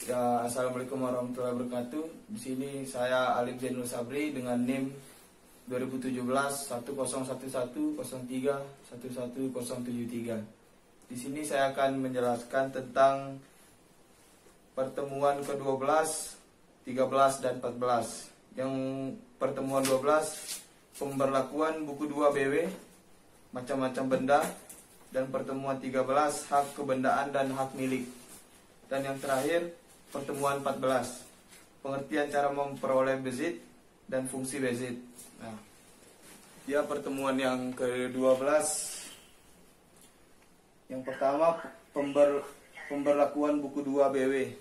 Ya, assalamualaikum warahmatullahi wabarakatuh. Di sini saya Alif Zainul Sabri dengan NIM 2017 101103111073. Di sini saya akan menjelaskan tentang pertemuan ke-12, 13 dan 14. Yang pertemuan 12, pemberlakuan buku 2 BW, macam-macam benda, dan pertemuan 13, hak kebendaan dan hak milik. Dan yang terakhir, pertemuan 14, pengertian cara memperoleh bezit dan fungsi bezit. Nah, dia pertemuan yang ke-12. Yang pertama, pemberlakuan buku 2 BW.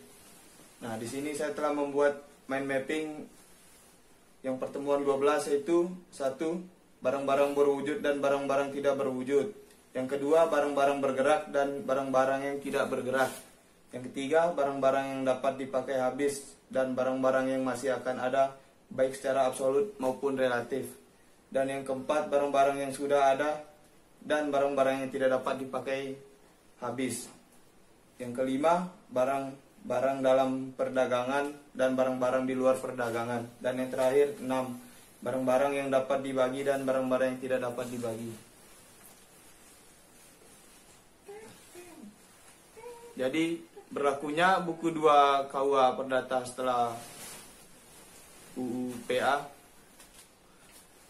Nah, di sini saya telah membuat mind mapping yang pertemuan 12, yaitu 1. Barang-barang berwujud dan barang-barang tidak berwujud. Yang kedua, barang-barang bergerak dan barang-barang yang tidak bergerak. Yang ketiga, barang-barang yang dapat dipakai habis dan barang-barang yang masih akan ada, baik secara absolut maupun relatif. Dan yang keempat, barang-barang yang sudah ada dan barang-barang yang tidak dapat dipakai habis. Yang kelima, barang-barang dalam perdagangan dan barang-barang di luar perdagangan. Dan yang terakhir, 6, barang-barang yang dapat dibagi dan barang-barang yang tidak dapat dibagi. Jadi berlakunya buku 2 KUH Perdata setelah UU PA.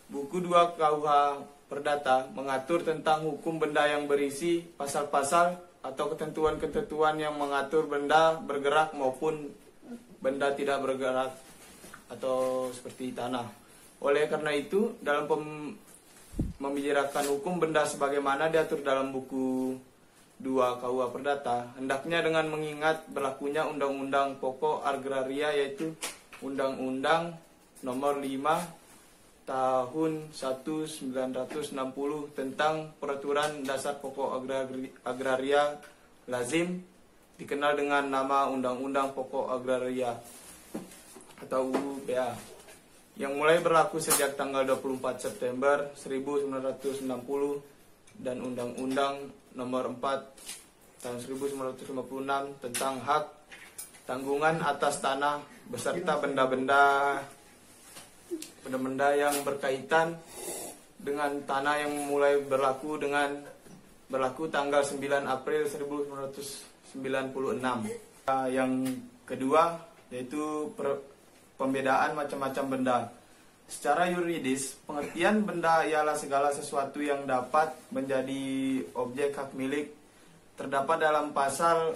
Buku 2 KUH Perdata mengatur tentang hukum benda yang berisi pasal-pasal atau ketentuan-ketentuan yang mengatur benda bergerak maupun benda tidak bergerak atau seperti tanah. Oleh karena itu, dalam membicarakan hukum benda sebagaimana diatur dalam buku 2 KUH Perdata, hendaknya dengan mengingat berlakunya Undang-Undang Pokok Agraria, yaitu Undang-Undang Nomor 5 Tahun 1960 tentang Peraturan Dasar Pokok Agraria Lazim, dikenal dengan nama Undang-Undang Pokok Agraria atau UU PA, yang mulai berlaku sejak tanggal 24 September 1960 dan Undang-Undang Nomor 4 tahun 1956 tentang hak tanggungan atas tanah beserta benda-benda yang berkaitan dengan tanah yang mulai berlaku tanggal 9 April 1996. Yang kedua, yaitu pembedaan macam-macam benda. Secara yuridis, pengertian benda ialah segala sesuatu yang dapat menjadi objek hak milik. Terdapat dalam pasal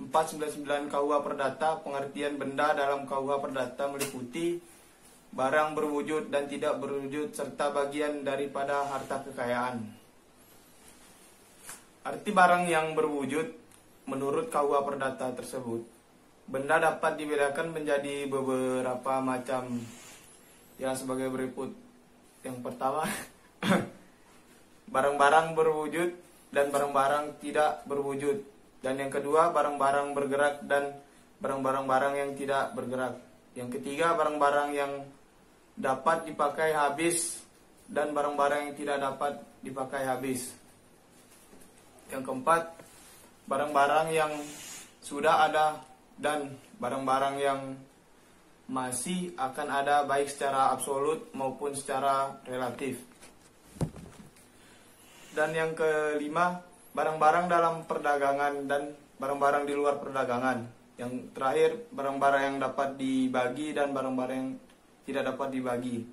499 KUH Perdata. Pengertian benda dalam KUH Perdata meliputi barang berwujud dan tidak berwujud serta bagian daripada harta kekayaan. Arti barang yang berwujud menurut KUH Perdata tersebut, benda dapat dibedakan menjadi beberapa macam. Yang sebagai berikut. Yang pertama, barang-barang berwujud dan barang-barang tidak berwujud. Dan yang kedua, barang-barang bergerak dan barang-barang yang tidak bergerak. Yang ketiga, barang-barang yang dapat dipakai habis dan barang-barang yang tidak dapat dipakai habis. Yang keempat, barang-barang yang sudah ada dan barang-barang yang masih akan ada, baik secara absolut maupun secara relatif. Dan yang kelima, barang-barang dalam perdagangan dan barang-barang di luar perdagangan. Yang terakhir, barang-barang yang dapat dibagi dan barang-barang yang tidak dapat dibagi.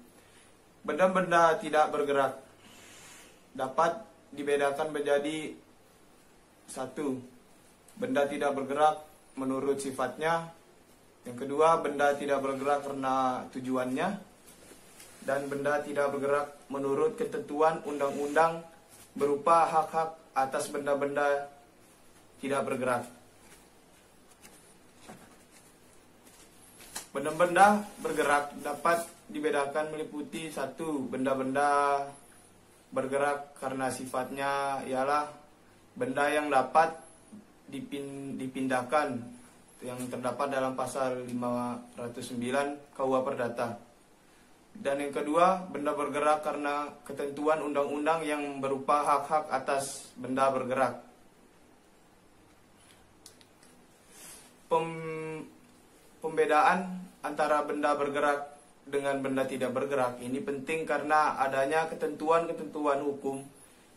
Benda-benda tidak bergerak dapat dibedakan menjadi 1. Benda tidak bergerak menurut sifatnya. Yang kedua, benda tidak bergerak karena tujuannya. Dan benda tidak bergerak menurut ketentuan undang-undang berupa hak-hak atas benda-benda tidak bergerak. Benda-benda bergerak dapat dibedakan meliputi 1. Benda-benda bergerak karena sifatnya ialah benda yang dapat dipindahkan, yang terdapat dalam pasal 509 KUH Perdata. Dan yang kedua, benda bergerak karena ketentuan undang-undang yang berupa hak-hak atas benda bergerak. pembedaan antara benda bergerak dengan benda tidak bergerak ini penting karena adanya ketentuan-ketentuan hukum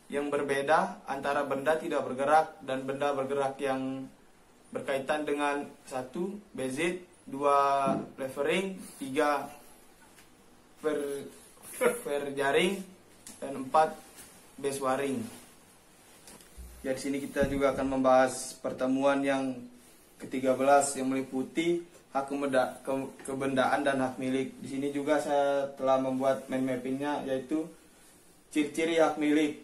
yang berbeda antara benda tidak bergerak dan benda bergerak yang berkaitan dengan 1. Bezit, 2. Levering, 3. Verjaring, dan 4. Beswaring. Ya, di sini kita juga akan membahas pertemuan yang ke-13 yang meliputi hak kebendaan dan hak milik. Di sini juga saya telah membuat mind mappingnya, yaitu ciri-ciri hak milik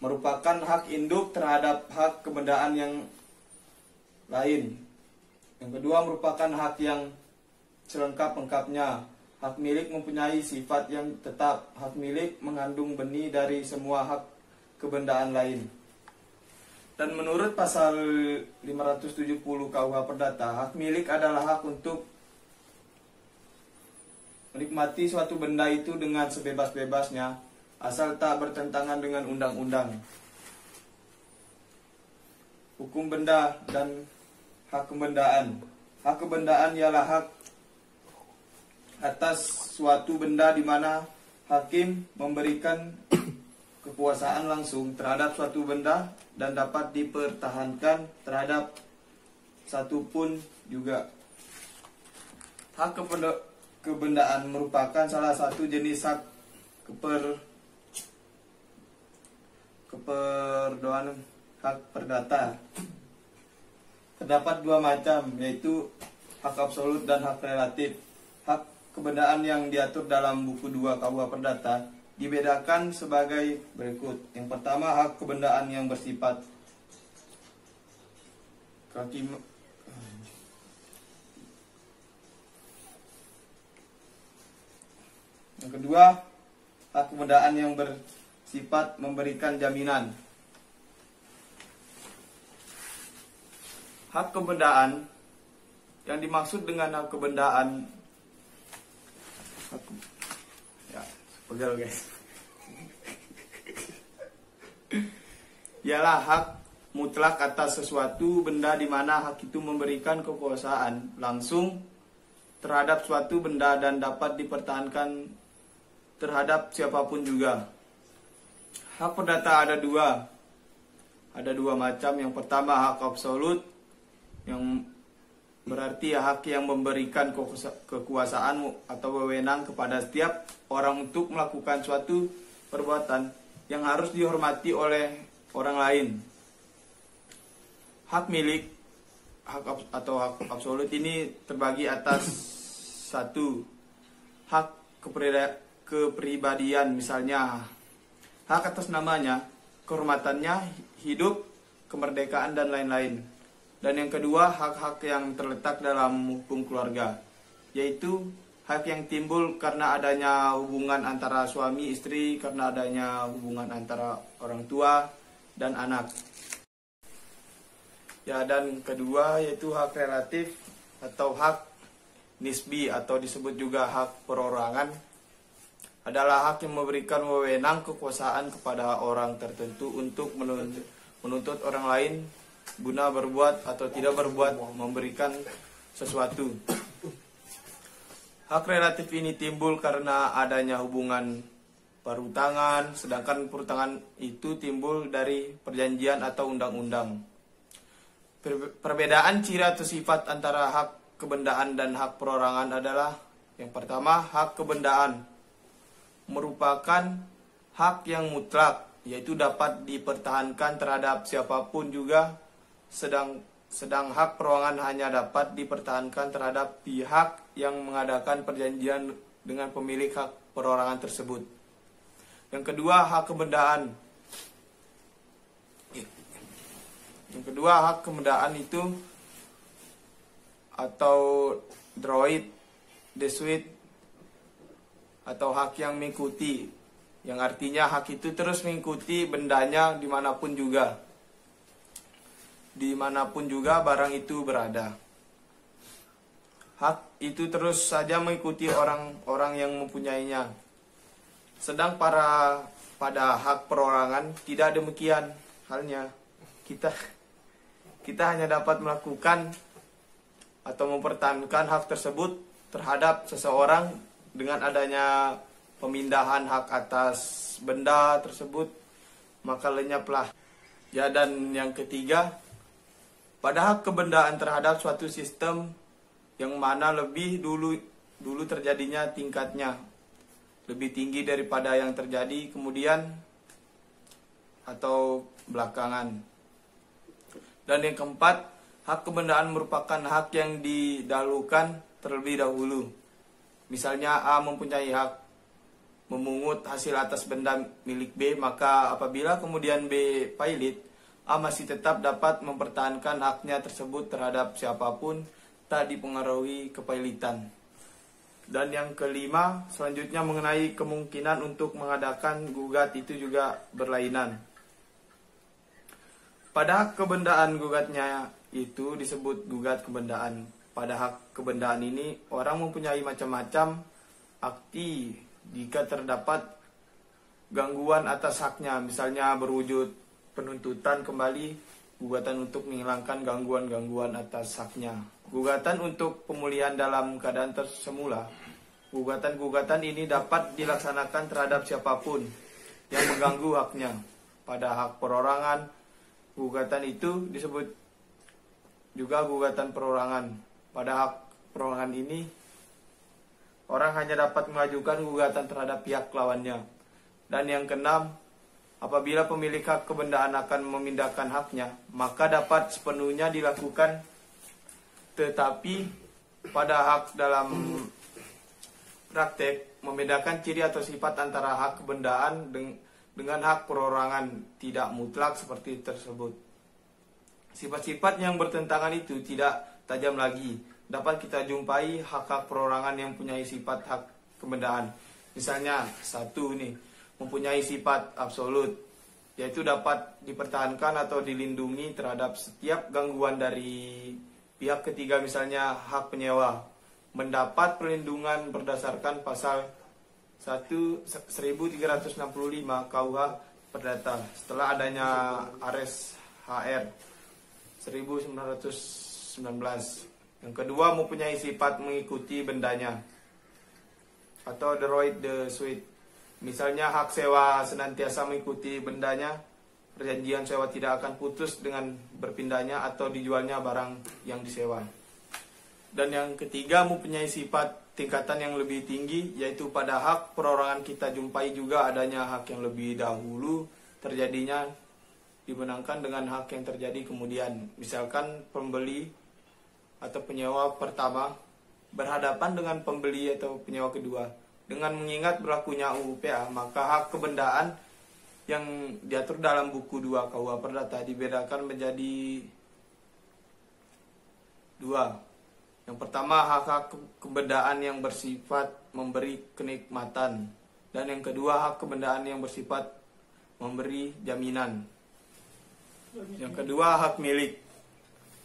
merupakan hak induk terhadap hak kebendaan yang lain. Yang kedua merupakan hak yang selengkap-lengkapnya. Hak milik mempunyai sifat yang tetap. Hak milik mengandung benih dari semua hak kebendaan lain. Dan menurut pasal 570 KUH Perdata, hak milik adalah hak untuk menikmati suatu benda itu dengan sebebas-bebasnya, asal tak bertentangan dengan undang-undang, hukum benda, dan hak kebendaan. Hak kebendaan ialah hak atas suatu benda di mana hakim memberikan kekuasaan langsung terhadap suatu benda dan dapat dipertahankan terhadap satu pun juga. Hak kebendaan merupakan salah satu jenis hak keperdoaan hak perdata. Terdapat dua macam, yaitu hak absolut dan hak relatif. Hak kebendaan yang diatur dalam buku 2 KUH Perdata dibedakan sebagai berikut. Yang pertama, hak kebendaan yang bersifat Yang kedua, hak kebendaan yang bersifat memberikan jaminan. Hak kebendaan yang dimaksud dengan hak kebendaan pegel guys ialah hak mutlak atas sesuatu benda di mana hak itu memberikan kekuasaan langsung terhadap suatu benda dan dapat dipertahankan terhadap siapapun juga. Hak perdata ada dua macam. Yang pertama, hak absolut, yang berarti hak yang memberikan kekuasaan atau wewenang kepada setiap orang untuk melakukan suatu perbuatan yang harus dihormati oleh orang lain. Hak milik atau hak absolut ini terbagi atas 1. Hak kepribadian, misalnya hak atas namanya, kehormatannya, hidup, kemerdekaan, dan lain-lain. Dan yang kedua, hak-hak yang terletak dalam hukum keluarga, yaitu hak yang timbul karena adanya hubungan antara suami istri, karena adanya hubungan antara orang tua dan anak. Ya, dan kedua yaitu hak relatif atau hak nisbi atau disebut juga hak perorangan, adalah hak yang memberikan wewenang kekuasaan kepada orang tertentu untuk menuntut orang lain guna berbuat atau tidak berbuat, memberikan sesuatu. Hak relatif ini timbul karena adanya hubungan perhutangan, sedangkan perhutangan itu timbul dari perjanjian atau undang-undang. Perbedaan ciri atau sifat antara hak kebendaan dan hak perorangan adalah: yang pertama, hak kebendaan merupakan hak yang mutlak, yaitu dapat dipertahankan terhadap siapapun juga, sedang hak perorangan hanya dapat dipertahankan terhadap pihak yang mengadakan perjanjian dengan pemilik hak perorangan tersebut. Yang kedua, hak kebendaan. Yang kedua, hak kebendaan itu atau droit de suite atau hak yang mengikuti, yang artinya hak itu terus mengikuti bendanya dimanapun juga barang itu berada. Hak itu terus saja mengikuti orang-orang yang mempunyainya. Sedang pada hak perorangan tidak demikian halnya. Kita hanya dapat melakukan atau mempertahankan hak tersebut terhadap seseorang dengan adanya pemindahan hak atas benda tersebut, maka lenyaplah. Ya, dan yang ketiga, pada hak kebendaan terhadap suatu sistem yang mana lebih dulu terjadinya tingkatnya lebih tinggi daripada yang terjadi kemudian atau belakangan. Dan yang keempat, hak kebendaan merupakan hak yang didahulukan terlebih dahulu. Misalnya A mempunyai hak memungut hasil atas benda milik B, maka apabila kemudian B pailit, A masih tetap dapat mempertahankan haknya tersebut terhadap siapapun tak dipengaruhi kepailitan. Dan yang kelima, selanjutnya mengenai kemungkinan untuk mengadakan gugat itu juga berlainan. Pada hak kebendaan gugatnya itu disebut gugat kebendaan. Pada hak kebendaan ini orang mempunyai macam-macam akti jika terdapat gangguan atas haknya, misalnya berwujud penuntutan kembali, gugatan untuk menghilangkan gangguan-gangguan atas haknya, gugatan untuk pemulihan dalam keadaan semula. Gugatan-gugatan ini dapat dilaksanakan terhadap siapapun yang mengganggu haknya. Pada hak perorangan, gugatan itu disebut juga gugatan perorangan. Pada hak perorangan ini, orang hanya dapat mengajukan gugatan terhadap pihak lawannya. Dan yang keenam, apabila pemilik hak kebendaan akan memindahkan haknya, maka dapat sepenuhnya dilakukan. Tetapi pada hak dalam praktek, membedakan ciri atau sifat antara hak kebendaan dengan hak perorangan tidak mutlak seperti tersebut. Sifat-sifat yang bertentangan itu tidak tajam lagi. Dapat kita jumpai hak-hak perorangan yang mempunyai sifat hak kebendaan. Misalnya, satu nih, mempunyai sifat absolut, yaitu dapat dipertahankan atau dilindungi terhadap setiap gangguan dari pihak ketiga, misalnya hak penyewa. Mendapat perlindungan berdasarkan pasal 1365 KUH Perdata setelah adanya Ares HR 1919. Yang kedua, mempunyai sifat mengikuti bendanya atau the right the suit. Misalnya hak sewa senantiasa mengikuti bendanya, perjanjian sewa tidak akan putus dengan berpindahnya atau dijualnya barang yang disewa. Dan yang ketiga, mempunyai sifat tingkatan yang lebih tinggi, yaitu pada hak perorangan kita jumpai juga adanya hak yang lebih dahulu terjadinya dibenangkan dengan hak yang terjadi kemudian. Misalkan pembeli atau penyewa pertama berhadapan dengan pembeli atau penyewa kedua. Dengan mengingat berlakunya UU PA, maka hak kebendaan yang diatur dalam buku 2 KUH Perdata dibedakan menjadi dua. Yang pertama, hak-hak kebendaan yang bersifat memberi kenikmatan. Dan yang kedua, hak kebendaan yang bersifat memberi jaminan. Yang kedua, hak milik.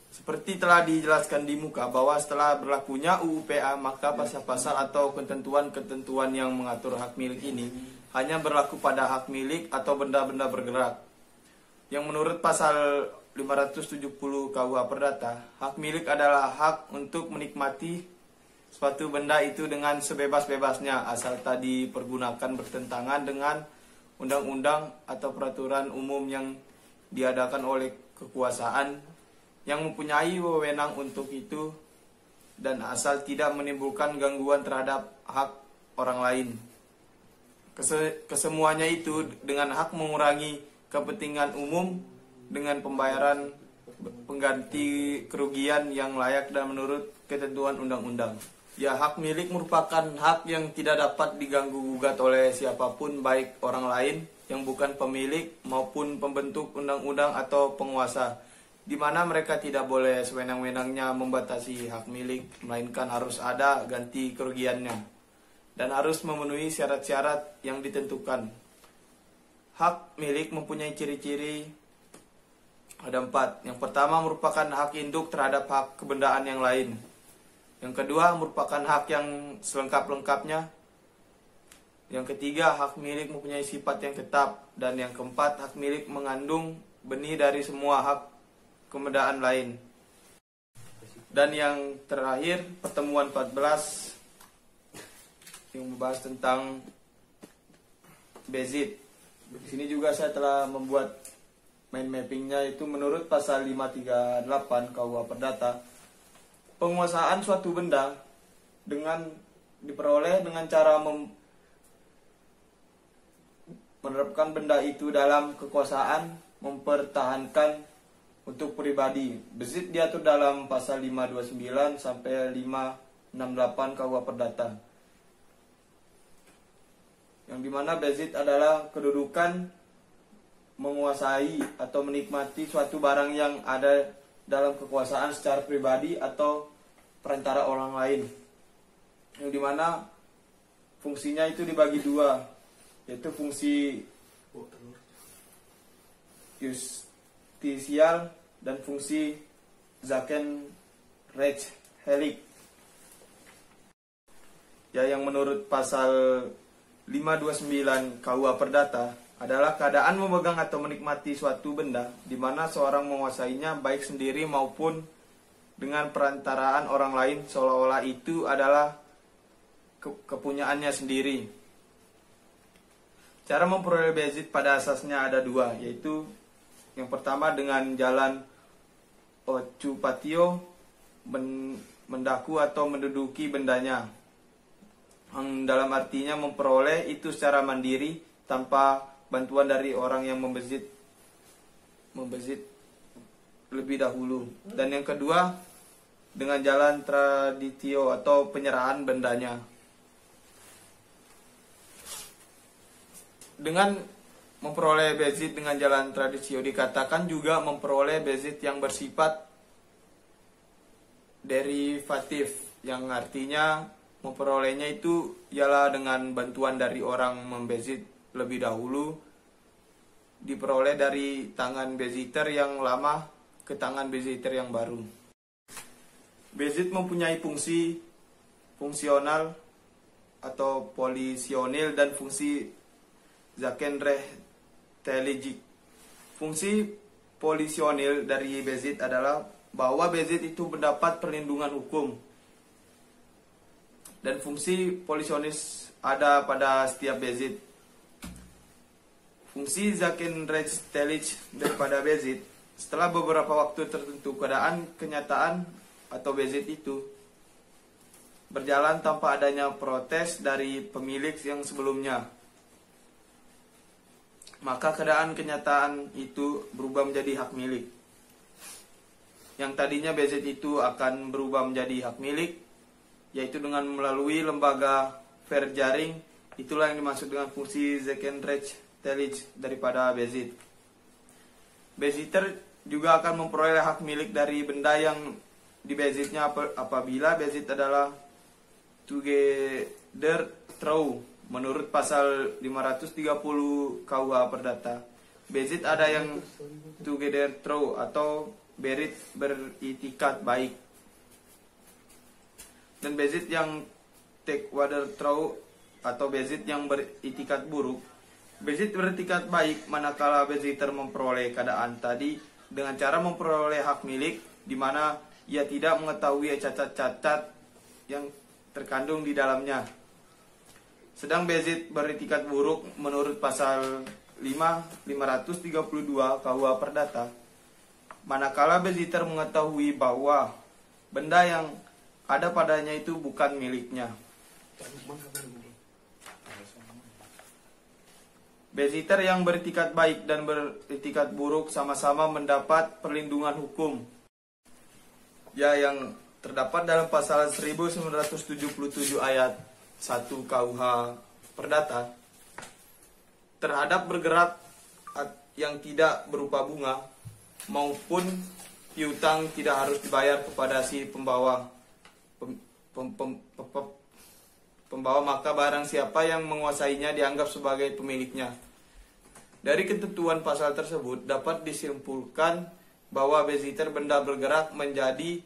Seperti telah dijelaskan di muka bahwa setelah berlakunya UU PA, maka pasal-pasal atau ketentuan-ketentuan yang mengatur hak milik ini hanya berlaku pada hak milik atau benda-benda bergerak. Yang menurut pasal 570 KUH Perdata, hak milik adalah hak untuk menikmati suatu benda itu dengan sebebas-bebasnya asal tak dipergunakan bertentangan dengan undang-undang atau peraturan umum yang diadakan oleh kekuasaan yang mempunyai wewenang untuk itu dan asal tidak menimbulkan gangguan terhadap hak orang lain. Kesemuanya itu dengan hak mengurangi kepentingan umum dengan pembayaran pengganti kerugian yang layak dan menurut ketentuan undang-undang. Ya, hak milik merupakan hak yang tidak dapat diganggu-gugat oleh siapapun, baik orang lain yang bukan pemilik maupun pembentuk undang-undang atau penguasa, di mana mereka tidak boleh sewenang-wenangnya membatasi hak milik, melainkan harus ada ganti kerugiannya dan harus memenuhi syarat-syarat yang ditentukan. Hak milik mempunyai ciri-ciri ada 4. Yang pertama merupakan hak induk terhadap hak kebendaan yang lain. Yang kedua merupakan hak yang selengkap-lengkapnya. Yang ketiga, hak milik mempunyai sifat yang tetap. Dan yang keempat, hak milik mengandung benih dari semua hak kebendaan lain. Dan yang terakhir pertemuan 14 yang membahas tentang bezit. Di sini juga saya telah membuat mind mappingnya, itu menurut pasal 538 KUH Perdata. Penguasaan suatu benda dengan diperoleh dengan cara menerapkan benda itu dalam kekuasaan, mempertahankan untuk pribadi. Bezit diatur dalam pasal 529 sampai 568 KUH Perdata. Yang dimana bezit adalah kedudukan menguasai atau menikmati suatu barang yang ada dalam kekuasaan secara pribadi atau perantara orang lain. Yang dimana fungsinya itu dibagi dua, yaitu fungsi justisial dan fungsi Zakenrechtsheilig. Ya, yang menurut pasal 529 KUH Perdata adalah keadaan memegang atau menikmati suatu benda di mana seorang menguasainya baik sendiri maupun dengan perantaraan orang lain, seolah-olah itu adalah kepunyaannya sendiri. Cara memperoleh bezit pada asasnya ada dua, yaitu yang pertama dengan jalan occupatio, mendaku atau menduduki bendanya, yang dalam artinya memperoleh itu secara mandiri tanpa bantuan dari orang yang membezit lebih dahulu. Dan yang kedua dengan jalan traditio atau penyerahan bendanya. Dengan memperoleh bezit dengan jalan traditio dikatakan juga memperoleh bezit yang bersifat derivatif, yang artinya memperolehnya itu ialah dengan bantuan dari orang membezit lebih dahulu, diperoleh dari tangan beziter yang lama ke tangan beziter yang baru. Bezit mempunyai fungsi fungsional atau polisionil dan fungsi Zakenrechtsheilig. Fungsi polisionil dari bezit adalah bahwa bezit itu mendapat perlindungan hukum. Dan fungsi polisionis ada pada setiap bezit. Fungsi Zakenrechtsheilig daripada bezit, setelah beberapa waktu tertentu keadaan kenyataan atau bezit itu berjalan tanpa adanya protes dari pemilik yang sebelumnya, maka keadaan kenyataan itu berubah menjadi hak milik. Yang tadinya bezit itu akan berubah menjadi hak milik, yaitu dengan melalui lembaga verjaring. Itulah yang dimaksud dengan fungsi Zakenrechtsheilig daripada bezit. Beziter juga akan memperoleh hak milik dari benda yang dibezitnya apabila bezit adalah together true menurut pasal 530 KUH Perdata. Bezit ada yang together true atau berit beritikat baik, dan bezit yang together true atau bezit yang beritikat buruk. Bezit beritikat baik manakala beziter memperoleh keadaan tadi dengan cara memperoleh hak milik di mana ia tidak mengetahui cacat-cacat yang terkandung di dalamnya. Sedang bezit beritikat buruk menurut pasal 532 KUH Perdata, manakala beziter mengetahui bahwa benda yang ada padanya itu bukan miliknya. Beziter yang beritikat baik dan beritikat buruk sama-sama mendapat perlindungan hukum, ya, yang terdapat dalam pasal 1977 ayat 1 KUH Perdata. Terhadap bergerak yang tidak berupa bunga maupun piutang tidak harus dibayar kepada si pembawa maka barang siapa yang menguasainya dianggap sebagai pemiliknya. Dari ketentuan pasal tersebut dapat disimpulkan bahwa beziter benda bergerak menjadi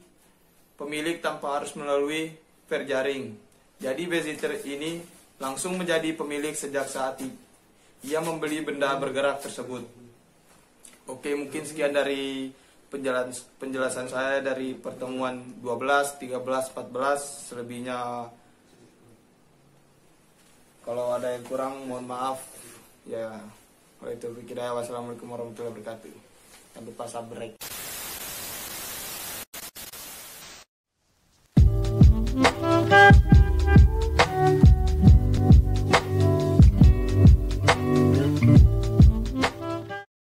pemilik tanpa harus melalui verjaring. Jadi beziter ini langsung menjadi pemilik sejak saat ia membeli benda bergerak tersebut. Oke, mungkin sekian dari penjelasan saya dari pertemuan 12, 13, 14. Selebihnya kalau ada yang kurang mohon maaf ya. Wassalamualaikum warahmatullahi wabarakatuh. Jangan lupa subscribe.